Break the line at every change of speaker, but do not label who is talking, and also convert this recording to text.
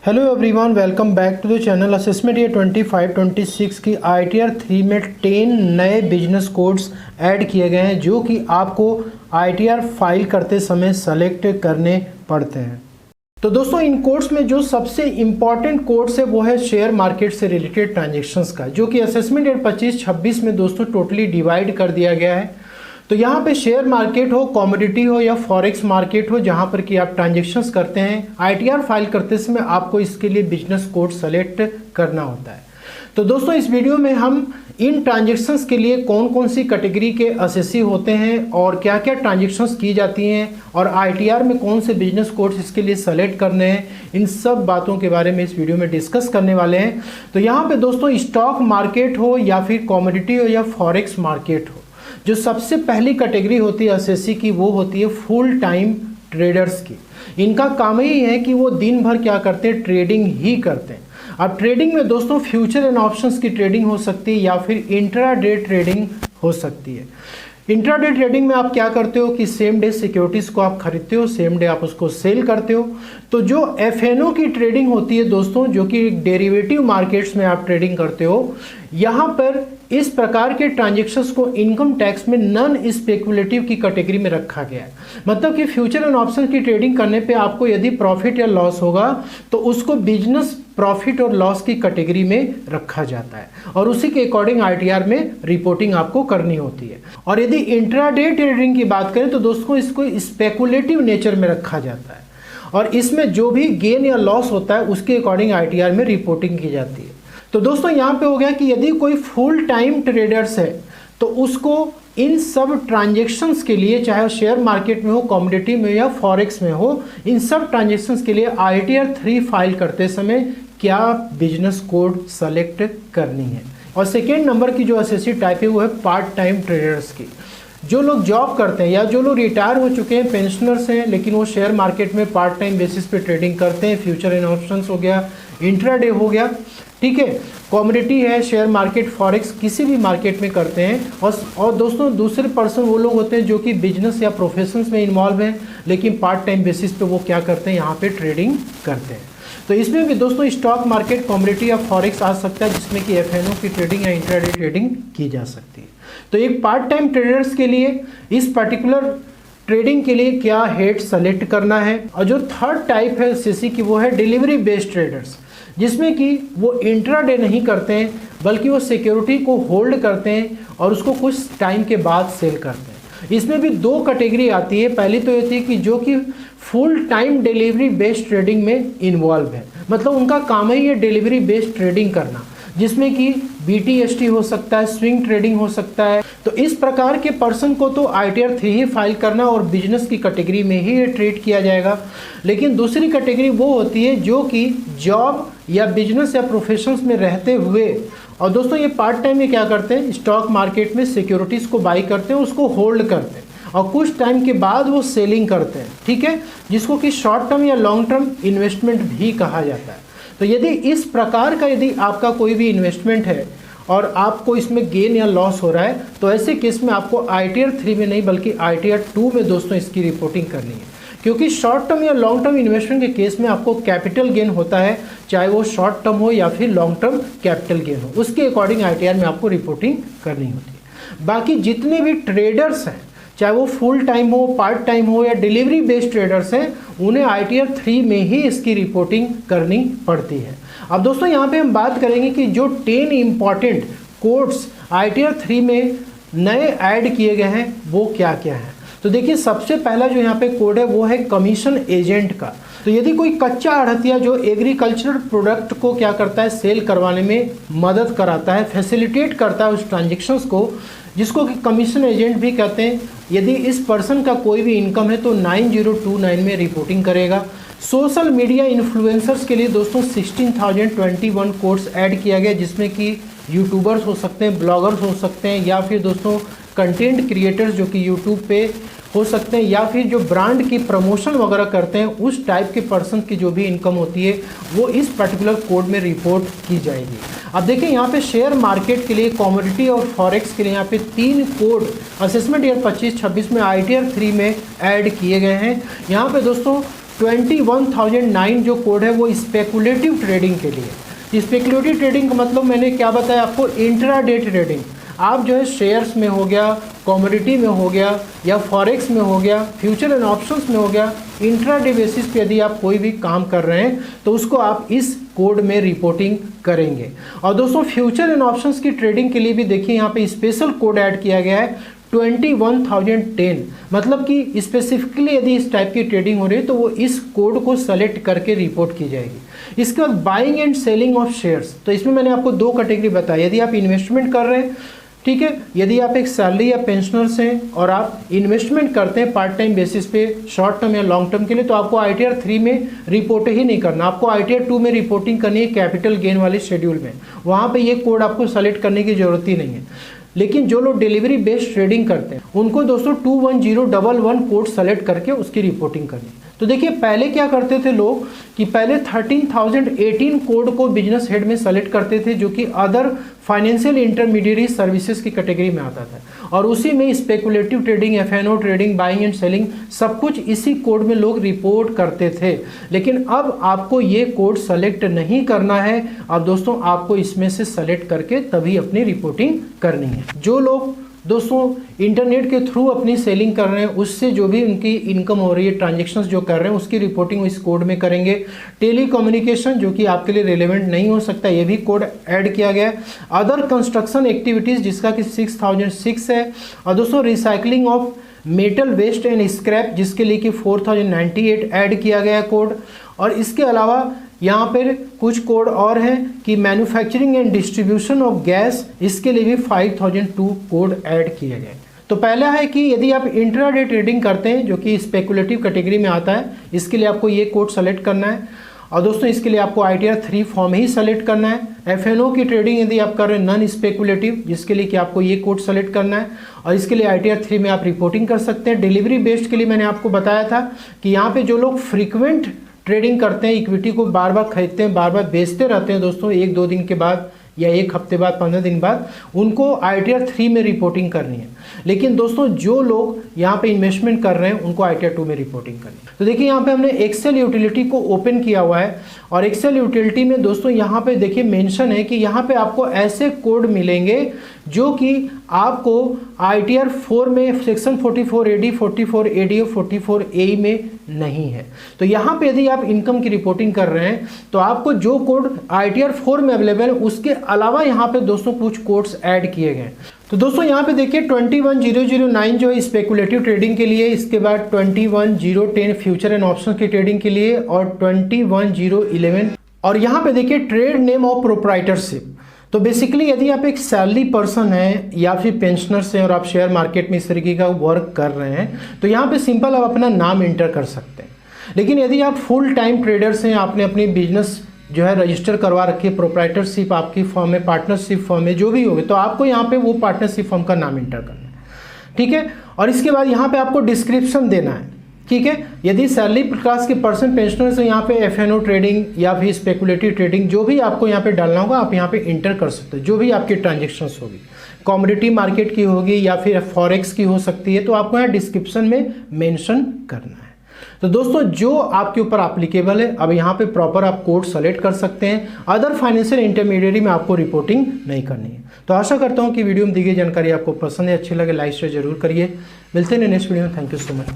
Hello everyone, welcome back to the channel. Assessment year 25-26 की ITR 3 में 10 नए business codes add किए गए हैं जो कि आपको ITR फाइल करते समय सेलेक्ट करने पड़ते हैं। तो दोस्तों, इन कोड्स में जो सबसे इम्पॉर्टेंट कोड्स है वो है शेयर मार्केट से रिलेटेड ट्रांजेक्शन्स का, जो कि असेसमेंट ईयर 25-26 में दोस्तों टोटली डिवाइड कर दिया गया है। तो यहाँ पे शेयर मार्केट हो, कमोडिटी हो या फॉरेक्स मार्केट हो, जहाँ पर कि आप ट्रांजेक्शन्स करते हैं, ITR फाइल करते समय आपको इसके लिए बिजनेस कोड सेलेक्ट करना होता है। तो दोस्तों, इस वीडियो में हम इन ट्रांजेक्शन्स के लिए कौन कौन सी कैटेगरी के असेसी होते हैं और क्या क्या ट्रांजेक्शन्स की जाती हैं और ITR में कौन से बिजनेस कोड्स इसके लिए सेलेक्ट करने हैं, इन सब बातों के बारे में इस वीडियो में डिस्कस करने वाले हैं। तो यहाँ पे दोस्तों, स्टॉक मार्केट हो या फिर कमोडिटी हो या फॉरेक्स मार्केट हो, जो सबसे पहली कैटेगरी होती है असेसी की, वो होती है फुल टाइम ट्रेडर्स की। इनका काम ही है कि वो दिन भर क्या करते हैं, ट्रेडिंग ही करते हैं। अब ट्रेडिंग में दोस्तों फ्यूचर एंड ऑप्शंस की ट्रेडिंग हो सकती है या फिर इंट्राडे ट्रेडिंग हो सकती है। इंट्राडे ट्रेडिंग में आप क्या करते हो कि सेम डे सिक्योरिटीज़ को आप खरीदते हो, सेम डे आप उसको सेल करते हो। तो जो FNO की ट्रेडिंग होती है दोस्तों, जो कि डेरिवेटिव मार्केट्स में आप ट्रेडिंग करते हो, यहाँ पर इस प्रकार के ट्रांजेक्शन्स को इनकम टैक्स में नॉन स्पेकुलेटिव की कैटेगरी में रखा गया है। मतलब कि फ्यूचर एंड ऑप्शन की ट्रेडिंग करने पे आपको यदि प्रॉफिट या लॉस होगा तो उसको बिजनेस प्रॉफिट और लॉस की कैटेगरी में रखा जाता है और उसी के अकॉर्डिंग ITR में रिपोर्टिंग आपको करनी होती है। और यदि इंट्राडे ट्रेडिंग की बात करें तो दोस्तों इसको स्पेकुलेटिव नेचर में रखा जाता है और इसमें जो भी गेन या लॉस होता है उसके अकॉर्डिंग ITR में रिपोर्टिंग की जाती है। तो दोस्तों, यहाँ पे हो गया कि यदि कोई फुल टाइम ट्रेडर्स है तो उसको इन सब ट्रांजेक्शन्स के लिए, चाहे शेयर मार्केट में हो, कमोडिटी में या फॉरेक्स में हो, इन सब ट्रांजेक्शन्स के लिए ITR 3 फाइल करते समय क्या बिजनेस कोड सेलेक्ट करनी है। और सेकेंड नंबर की जो असेसी टाइप है वो है पार्ट टाइम ट्रेडर्स की। जो लोग जॉब करते हैं या जो लोग रिटायर हो चुके हैं, पेंशनर्स हैं, लेकिन वो शेयर मार्केट में पार्ट टाइम बेसिस पे ट्रेडिंग करते हैं, फ्यूचर एंड ऑप्शंस हो गया, इंट्राडे हो गया, ठीक है, कमोडिटी है, शेयर मार्केट, फॉरेक्स, किसी भी मार्केट में करते हैं। और दोस्तों, दूसरे पर्सन वो लोग होते हैं जो कि बिजनेस या प्रोफेशंस में इन्वॉल्व हैं, लेकिन पार्ट टाइम बेसिस पे वो क्या करते हैं, यहाँ पे ट्रेडिंग करते हैं। तो इसमें भी दोस्तों स्टॉक मार्केट, कमोडिटी या फॉरेक्स आ सकता है, जिसमें कि FNO की ट्रेडिंग या इंट्राडे ट्रेडिंग की जा सकती है। तो एक पार्ट टाइम ट्रेडर्स के लिए इस पर्टिकुलर ट्रेडिंग के लिए क्या हेड सेलेक्ट करना है। और जो थर्ड टाइप है असेसी की वो है डिलीवरी बेस्ड ट्रेडर्स, जिसमें कि वो इंट्राडे नहीं करते हैं बल्कि वो सिक्योरिटी को होल्ड करते हैं और उसको कुछ टाइम के बाद सेल करते हैं। इसमें भी दो कैटेगरी आती है। पहली तो ये थी कि जो कि full time delivery based trading में इन्वॉल्व है, मतलब उनका काम ही है डिलीवरी बेस्ड ट्रेडिंग करना, जिसमें कि BTST हो सकता है, स्विंग ट्रेडिंग हो सकता है। तो इस प्रकार के पर्सन को तो ITR 3 ही फाइल करना और बिजनेस की कैटेगरी में ही ये ट्रेड किया जाएगा। लेकिन दूसरी कैटेगरी वो होती है जो कि जॉब या बिजनेस या प्रोफेशंस में रहते हुए, और दोस्तों ये पार्ट टाइम में क्या करते हैं, स्टॉक मार्केट में सिक्योरिटीज़ को बाई करते हैं, उसको होल्ड करते हैं और कुछ टाइम के बाद वो सेलिंग करते हैं, ठीक है, जिसको कि शॉर्ट टर्म या लॉन्ग टर्म इन्वेस्टमेंट भी कहा जाता है। तो यदि इस प्रकार का यदि आपका कोई भी इन्वेस्टमेंट है और आपको इसमें गेन या लॉस हो रहा है, तो ऐसे केस में आपको ITR 3 में नहीं बल्कि ITR 2 में दोस्तों इसकी रिपोर्टिंग करनी है। क्योंकि शॉर्ट टर्म या लॉन्ग टर्म इन्वेस्टमेंट के केस में आपको कैपिटल गेन होता है, चाहे वो शॉर्ट टर्म हो या फिर लॉन्ग टर्म कैपिटल गेन हो, उसके अकॉर्डिंग ITR में आपको रिपोर्टिंग करनी होती है। बाकी जितने भी ट्रेडर्स हैं, चाहे वो फुल टाइम हो, पार्ट टाइम हो या डिलीवरी बेस्ड ट्रेडर्स हैं, उन्हें ITR 3 में ही इसकी रिपोर्टिंग करनी पड़ती है। अब दोस्तों, यहाँ पे हम बात करेंगे कि जो 10 इम्पॉर्टेंट कोड्स ITR 3 में नए ऐड किए गए हैं वो क्या क्या हैं। तो देखिए, सबसे पहला जो यहाँ पे कोड है वो है कमीशन एजेंट का। तो यदि कोई कच्चा आढ़तिया जो एग्रीकल्चरल प्रोडक्ट को क्या करता है, सेल करवाने में मदद कराता है, फैसिलिटेट करता है उस ट्रांजेक्शन्स को, जिसको कि कमीशन एजेंट भी कहते हैं, यदि इस पर्सन का कोई भी इनकम है तो 9029 में रिपोर्टिंग करेगा। सोशल मीडिया इन्फ्लुएंसर्स के लिए दोस्तों 16,021 कोड्स ऐड किया गया, जिसमें कि यूट्यूबर्स हो सकते हैं, ब्लॉगर्स हो सकते हैं, या फिर दोस्तों कंटेंट क्रिएटर्स जो कि यूट्यूब पे हो सकते हैं, या फिर जो ब्रांड की प्रमोशन वगैरह करते हैं, उस टाइप के पर्सन की जो भी इनकम होती है वो इस पर्टिकुलर कोड में रिपोर्ट की जाएगी। अब देखिए, यहाँ पे शेयर मार्केट के लिए, कमोडिटी और फॉरेक्स के लिए यहाँ पे 3 कोड असेसमेंट ईयर 25-26 में ITR 3 में ऐड किए गए हैं। यहाँ पे दोस्तों 21009 जो कोड है वो स्पेकुलेटिव ट्रेडिंग के लिए। स्पेकुलेटिव ट्रेडिंग का मतलब मैंने क्या बताया आपको, इंट्राडे ट्रेडिंग। आप जो है शेयर्स में हो गया, कमोडिटी में हो गया, या फॉरेक्स में हो गया, फ्यूचर एंड ऑप्शंस में हो गया, इंट्राडे बेसिस पे यदि आप कोई भी काम कर रहे हैं तो उसको आप इस कोड में रिपोर्टिंग करेंगे। और दोस्तों फ्यूचर एंड ऑप्शंस की ट्रेडिंग के लिए भी देखिए यहाँ पे स्पेशल कोड ऐड किया गया है 21010, मतलब कि स्पेसिफिकली यदि इस टाइप की ट्रेडिंग हो रही है तो वो इस कोड को सेलेक्ट करके रिपोर्ट की जाएगी। इसके बाद buying and selling of shares, तो इसमें मैंने आपको दो कैटेगरी बताई। यदि आप इन्वेस्टमेंट कर रहे हैं, ठीक है, यदि आप एक सैलरी या पेंशनर्स हैं और आप इन्वेस्टमेंट करते हैं पार्ट टाइम बेसिस पे शॉर्ट टर्म या लॉन्ग टर्म के लिए, तो आपको ITR 3 में रिपोर्ट ही नहीं करना, आपको ITR 2 में रिपोर्टिंग करनी है, कैपिटल गेन वाले शेड्यूल में। वहाँ पे ये कोड आपको सेलेक्ट करने की जरूरत ही नहीं है। लेकिन जो लोग डिलीवरी बेस्ड ट्रेडिंग करते हैं उनको दोस्तों 21011 कोड सेलेक्ट करके उसकी रिपोर्टिंग करनी है। तो देखिए पहले क्या करते थे लोग कि पहले 13018 कोड को बिजनेस हेड में सेलेक्ट करते थे, जो कि अदर फाइनेंशियल इंटरमीडिएट सर्विसेज की कैटेगरी में आता था, और उसी में speculative trading, FNO trading, buying and selling सब कुछ इसी कोड में लोग रिपोर्ट करते थे। लेकिन अब आपको ये कोड सेलेक्ट नहीं करना है। अब दोस्तों आपको इसमें से सेलेक्ट करके तभी अपनी रिपोर्टिंग करनी है। जो लोग दोस्तों इंटरनेट के थ्रू अपनी सेलिंग कर रहे हैं, उससे जो भी उनकी इनकम हो रही है, ट्रांजेक्शन्स जो कर रहे हैं, उसकी रिपोर्टिंग इस कोड में करेंगे। टेली कम्युनिकेशन जो कि आपके लिए रिलेवेंट नहीं हो सकता, ये भी कोड ऐड किया गया है। अदर कंस्ट्रक्शन एक्टिविटीज़ जिसका कि 6006 है। और दोस्तों recycling of metal waste and scrap जिसके लिए कि 4098 ऐड किया गया है कोड। और इसके अलावा यहाँ पर कुछ कोड और हैं कि manufacturing and distribution of gas, इसके लिए भी 5002 कोड ऐड किए गए। तो पहला है कि यदि आप इंट्राडे ट्रेडिंग करते हैं जो कि स्पेकुलेटिव कैटेगरी में आता है, इसके लिए आपको ये कोड सेलेक्ट करना है। और दोस्तों इसके लिए आपको ITR 3 फॉर्म ही सेलेक्ट करना है। FNO की ट्रेडिंग यदि आप कर रहे हैं नॉन स्पेकुलेटिव, जिसके लिए कि आपको ये कोड सेलेक्ट करना है, और इसके लिए ITR 3 में आप रिपोर्टिंग कर सकते हैं। डिलीवरी बेस्ड के लिए मैंने आपको बताया था कि यहाँ पे जो लोग फ्रीक्वेंट ट्रेडिंग करते हैं, इक्विटी को बार बार खरीदते हैं, बार बार बेचते रहते हैं दोस्तों, 1-2 दिन के बाद या 1 हफ्ते बाद, 15 दिन बाद, उनको ITR 3 में रिपोर्टिंग करनी है। लेकिन दोस्तों जो लोग यहाँ पे इन्वेस्टमेंट कर रहे हैं उनको ITR 2 में रिपोर्टिंग करनी है। तो देखिए यहाँ पे हमने एक्सेल यूटिलिटी को ओपन किया हुआ है, और एक्सेल यूटिलिटी में दोस्तों यहाँ पे देखिए मेंशन है कि यहाँ पे आपको ऐसे कोड मिलेंगे जो कि आपको ITR 4 में सेक्शन 44AD, 44AD और 44AE में नहीं है। तो यहाँ पे यदि आप इनकम की रिपोर्टिंग कर रहे हैं तो आपको जो कोड ITR 4 में अवेलेबल है उसके अलावा यहाँ पे दोस्तों कुछ कोड्स ऐड किए गए। तो दोस्तों यहाँ पे देखिए 21009 जो है स्पेकुलेटिव ट्रेडिंग के लिए, इसके बाद 21010 फ्यूचर एंड ऑप्शन की ट्रेडिंग के लिए, और 21011, और यहाँ पे देखिए ट्रेड नेम ऑफ प्रोप्राइटरशिप। तो बेसिकली यदि आप एक सैलरी पर्सन हैं या फिर पेंशनर्स हैं और आप शेयर मार्केट में इस तरीके का वर्क कर रहे हैं तो यहाँ पे सिंपल आप अपना नाम इंटर कर सकते हैं। लेकिन यदि आप फुल टाइम ट्रेडर्स हैं, आपने अपनी बिजनेस जो है रजिस्टर करवा रखी है, प्रोप्राइटरशिप आपकी फर्म है, पार्टनरशिप फर्म है, जो भी होगी, तो आपको यहाँ पे वो पार्टनरशिप फर्म का नाम इंटर करना है, ठीक है। और इसके बाद यहाँ पे आपको डिस्क्रिप्शन देना है, ठीक है। यदि सैलरी क्लास के पर्सन पेंशनर्स हैं, यहाँ पे FNO ट्रेडिंग या फिर स्पेकुलेटिव ट्रेडिंग जो भी आपको यहाँ पे डालना होगा आप यहाँ पे इंटर कर सकते हो। जो भी आपकी ट्रांजेक्शन्स होगी, कमोडिटी मार्केट की होगी या फिर फॉरेक्स की हो सकती है, तो आपको यहाँ डिस्क्रिप्शन में मेंशन करना है। तो दोस्तों जो आपके ऊपर एप्लीकेबल है, अब यहाँ पे प्रॉपर आप कोड सेलेक्ट कर सकते हैं। अदर फाइनेंशियल इंटरमीडिएट में आपको रिपोर्टिंग नहीं करनी है। तो आशा करता हूँ कि वीडियो में दी गई जानकारी आपको पसंद है, अच्छी लगे, लाइक शेयर जरूर करिए। मिलते हैं नेक्स्ट वीडियो में। Thank you so much.